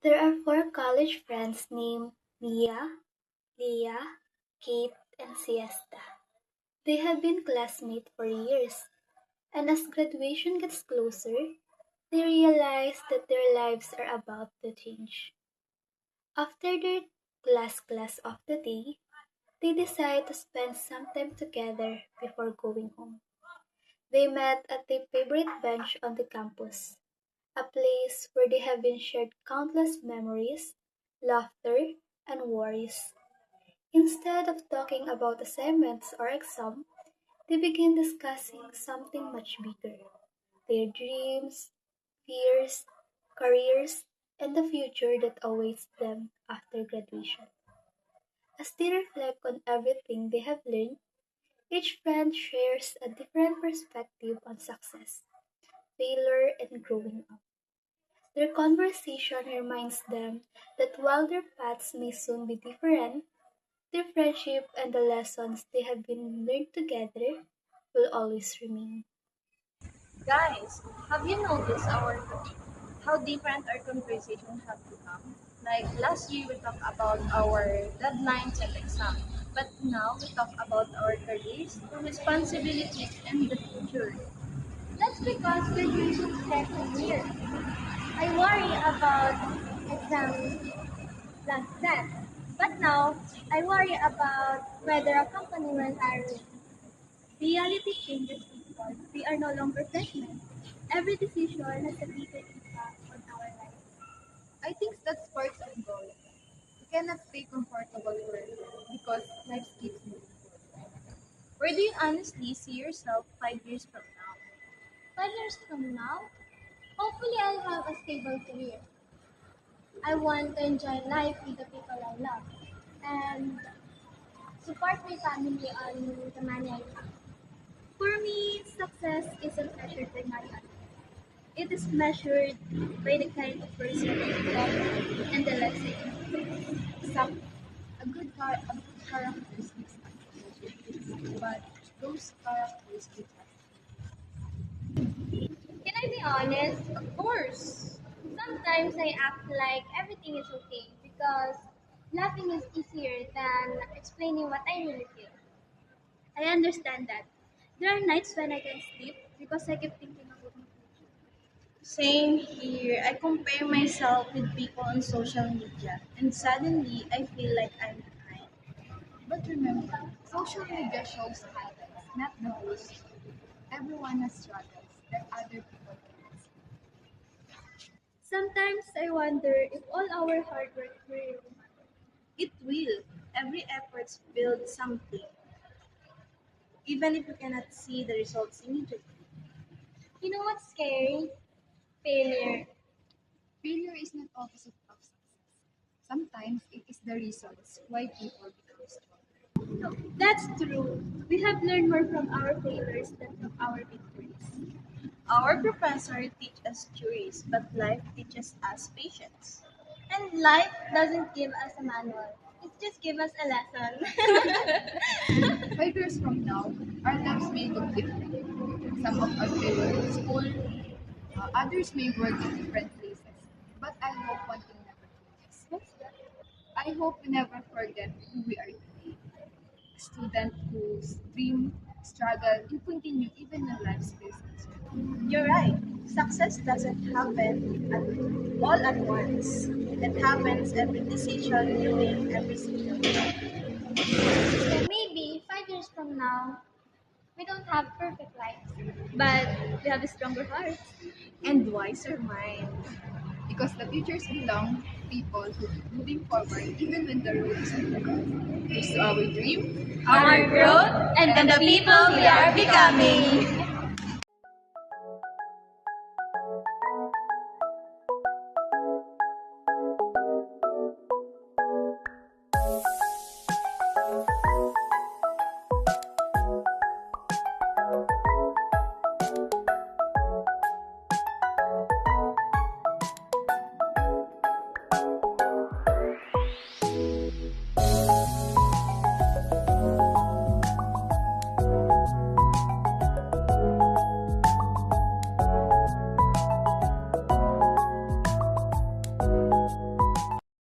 There are four college friends named Mia, Leah, Kate, and Siesta. They have been classmates for years, and as graduation gets closer, they realize that their lives are about to change. After their last class of the day, they decide to spend some time together before going home. They met at their favorite bench on the campus, a place where they have been shared countless memories, laughter, and worries. Instead of talking about assignments or exam, they begin discussing something much bigger: their dreams, fears, careers, and the future that awaits them after graduation. As they reflect on everything they have learned, each friend shares a different perspective on success, failure, and growing up. Their conversation reminds them that while their paths may soon be different, their friendship and the lessons they have been learned together will always remain. Guys, have you noticed how different our conversations have become? Like last year we talked about our deadlines and exams, but now we talk about our careers, responsibilities, and the future. That's because graduation starts near. I worry about exams last then. But now, I worry about whether a company will hire me. Reality changes because we are no longer freshmen. Every decision has a bigger impact on our lives. I think that's part of growth. You cannot stay comfortable forever because life keeps moving. Where do you honestly see yourself 5 years from now? 5 years from now, hopefully I'll have a stable career. I want to enjoy life with the people I love and support my family on the money I have. For me, success isn't measured by money. It is measured by the kind of person I become and the lesson. Exactly. A good character speaks volumes, but those characters give us. Can I be honest? Of course. Sometimes I act like everything is okay because laughing is easier than explaining what I really feel. I understand that. There are nights when I can't sleep because I keep thinking about my future. Same here. I compare myself with people on social media, and suddenly I feel like I'm behind. But remember, social media shows highlights, not the whole story. Everyone has struggles that other people can see. Sometimes I wonder if all our hard work really matters. It will. Every effort builds something, even if you cannot see the results immediately. You know what's scary? Failure. Failure is not opposite of success. Sometimes it is the reasons why people become stronger. That's true. We have learned more from our failures than from our victories. Our professor teaches us theories, but life teaches us patience. And life doesn't give us a manual. It just gives us a lesson. 5 years from now, our lives may look different. Some of us may work in school, others may work in different places. But I hope one thing never changes. I hope we never forget who we are today. A student whose dream, struggle, and continue even when life feels uncertain. You're right. Success doesn't happen all at once. It happens every decision you make every single day. So maybe 5 years from now, we don't have perfect lives, but we have a stronger hearts. And wiser mind. Because the futures belong to people who keep moving forward even when the road is difficult. Here's to our dream, Our growth and the people we are becoming.